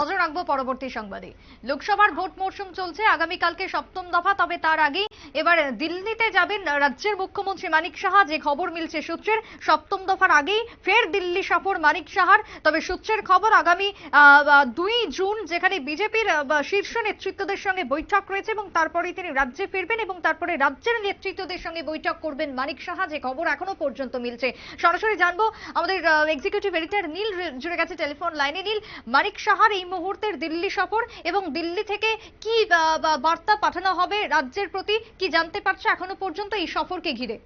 নজর রাখবো পরবর্তী সংবাদে। লোকসভার ভোট মৌসুম চলছে, আগামীকালকে সপ্তম দফা। তবে তার আগেই এবার দিল্লিতে যাবেন রাজ্যের মুখ্যমন্ত্রী মানিক সাহা। যে খবর মিলছে সূত্রের, সপ্তম দফার আগেই ফের দিল্লি সফর মানিক সাহার। তবে সূত্রের খবর আগামী 2 জুন যেখানে বিজেপির শীর্ষ নেতৃত্বদের সঙ্গে বৈঠক রয়েছে এবং তারপরেই তিনি রাজ্যে ফিরবেন এবং তারপরে রাজ্যের নেতৃত্বদের সঙ্গে বৈঠক করবেন মানিক সাহা। যে খবর এখনো পর্যন্ত মিলছে, সরাসরি জানবো। আমাদের এক্সিকিউটিভ এডিটর নীল জুড়ে গেছে টেলিফোন লাইনে। নীল, মানিক সাহার এই মুহূর্তের দিল্লি সফর এবং দিল্লি থেকে কি বার্তা পাঠানো হবে রাজ্যের প্রতি, কি জানতে পারছো এখনো পর্যন্ত এই সফরকে ঘিরে?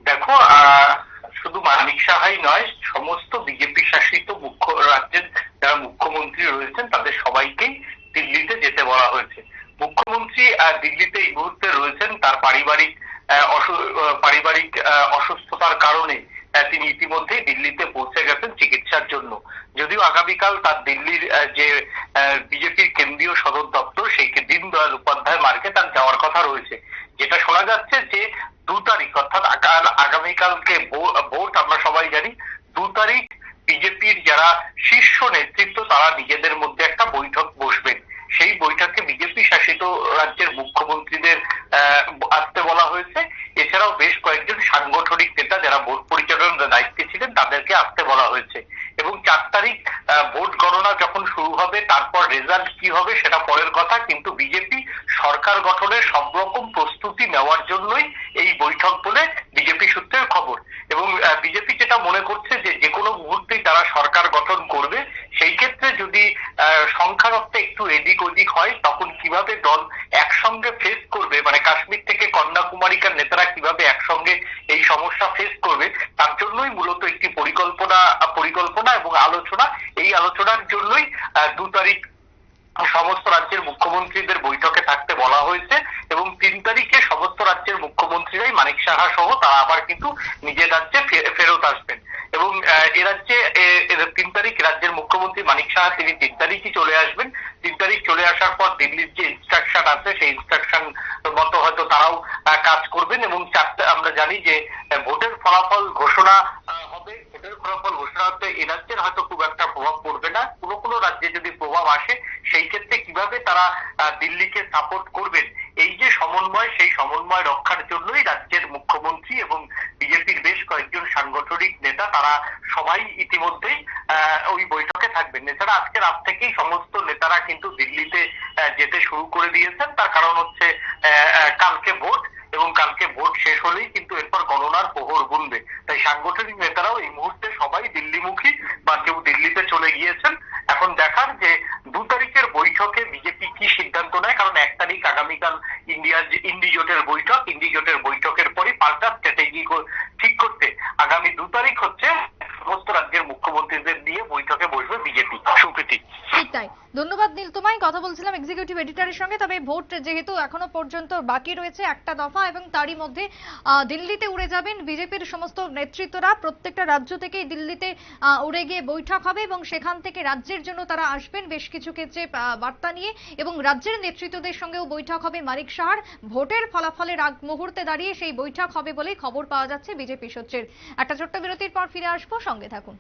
দেখো, শুধু মানিক সাহাই নয়, সমস্ত বিজেপি শাসিত রাজ্যের যারা মুখ্যমন্ত্রী রয়েছেন তাদের সবাইকেই দিল্লিতে যেতে বলা হয়েছে। মুখ্যমন্ত্রী দিল্লিতে এই মুহূর্তে রয়েছেন তার পারিবারিক অসুস্থতার কারণে। তিনি ইতিমধ্যেই দিল্লিতে পৌঁছে গেছেন চিকিৎসার জন্য। যদিও আগামীকাল তার দিল্লির যে বিজেপির কেন্দ্রীয় সদর দপ্তর সেই দীনদয়াল উপাধ্যায় মার্গে তার যাওয়ার কথা রয়েছে। যেটা শোনা যাচ্ছে যে 2 তারিখ অর্থাৎ আগামীকালকে ভোট, আমরা সবাই জানি 2 তারিখ বিজেপির যারা শীর্ষ নেতৃত্ব তারা নিজেদের মধ্যে একটা বৈঠক বসবেন। সেই বৈঠকে বিজেপি শাসিত রাজ্যের মুখ্যমন্ত্রীদের আসতে বলা হয়েছে। এছাড়াও বেশ কয়েকজন সাংগঠনিক নেতা যারা ভোট পরিচালনার দায়িত্বে ছিলেন তাদেরকে আসতে বলা হয়েছে। এবং 4 তারিখ ভোট গণনা যখন শুরু হবে, তারপর রেজাল্ট কি হবে সেটা পরের কথা, কিন্তু বিজেপি সরকার গঠনের সব রকম প্রস্তুতি নেওয়ার জন্যই এই বৈঠক বলে বিজেপি সূত্রের খবর। এবং বিজেপি যেটা মনে করছে যে কোনো মুহূর্তেই তারা সরকার গঠন করবে। সেই ক্ষেত্রে যদি সংখ্যারত্বে একটু এদিক ওদিক হয় তখন কিভাবে দল একসঙ্গে ফেস করবে, মানে কাশ্মীর থেকে কন্যাকুমারিকার নেতারা কিভাবে একসঙ্গে এই সমস্যা ফেস করবে, তার জন্যই মূলত একটি পরিকল্পনা এবং আলোচনা। এই আলোচনার জন্যই 2 তারিখ সমস্ত রাজ্যের মুখ্যমন্ত্রীদের বৈঠকে থাকতে বলা হয়েছে। এবং 3 তারিখে সমস্ত রাজ্যের মুখ্যমন্ত্রীরাই মানিক সাহা সহ তারা আবার কিন্তু নিজের রাজ্যে ফেরত আসবেন। এবং এ রাজ্যে 3 তারিখ রাজ্যের মুখ্যমন্ত্রী মানিক সাহা তিনি 3 তারিখই চলে আসবেন। 3 তারিখ চলে আসার পর দিল্লির যে ইনস্ট্রাকশন আছে সেই ইনস্ট্রাকশন মতো হয়তো তারাও কাজ করবেন। এবং আমরা জানি যে ভোটের ফলাফল ঘোষণা হবে। ভোটের ফলাফল ঘোষণা হতে এ রাজ্যের হয়তো খুব একটা প্রভাব পড়বে না। কোনো রাজ্যে যদি প্রভাব আসে সেই ক্ষেত্রে কিভাবে তারা দিল্লিকে সাপোর্ট করবেন, এই যে সমন্বয়, সেই সমন্বয় রক্ষার জন্যই রাজ্যের মুখ্যমন্ত্রী এবং বিজেপির বেশ কয়েকজন সাংগঠনিক নেতা তারা সবাই ইতিমধ্যেই ওই বৈঠকে থাকবেন। এছাড়া আজকে রাত থেকেই সমস্ত নেতারা কিন্তু দিল্লিতে যেতে শুরু করে দিয়েছেন। তার কারণ হচ্ছে কালকে ভোট, এবং কালকে ভোট শেষ হলেই কিন্তু এরপর গণনার প্রহর গুনবে। তাই সাংগঠনিক নেতারাও এই মুহূর্তে সবাই দিল্লিমুখী বা কেউ দিল্লিতে চলে গিয়েছেন। এখন দেখার যে 2 তারিখের বৈঠকে বিজেপি কি সিদ্ধান্ত নেয়। কারণ 1 তারিখ আগামীকাল ইন্ডি জোটের বৈঠক। ইন্ডি জোটের বৈঠকের পরই পাল্টা স্ট্র্যাটেজি ঠিক করতে আগামী 2 তারিখ হচ্ছে সমস্ত রাজ্যের মুখ্যমন্ত্রীদের নিয়ে বৈঠকে বসবে বিজেপি। সুপ্রীতি। ঠিক তাই। ধন্যবাদ নীল তোমায়। কথা বলছিলাম এক্সিকিউটিভ এডিটরের সঙ্গে। তবে ভোট যেহেতু এখনো পর্যন্ত বাকি রয়েছে একটা দফা এবং তারই মধ্যে দিল্লিতে উড়ে যাবেন বিজেপির সমস্ত নেতৃত্বরা। প্রত্যেকটা রাজ্য থেকেই দিল্লিতে উড়ে গিয়ে বৈঠক হবে এবং সেখান থেকে রাজ্যের জন্য তারা আসবেন বেশ কিছু ক্ষেত্রে বার্তা নিয়ে। এবং রাজ্যের নেতৃত্বদের সঙ্গেও বৈঠক হবে মানিক সাহার। ভোটের ফলাফলের আগ মুহূর্তে দাঁড়িয়ে সেই বৈঠক হবে বলেই খবর পাওয়া যাচ্ছে বিজেপি সূত্রের। একটা ছোট্ট বিরতির পর ফিরে আসবো, সঙ্গে থাকুন।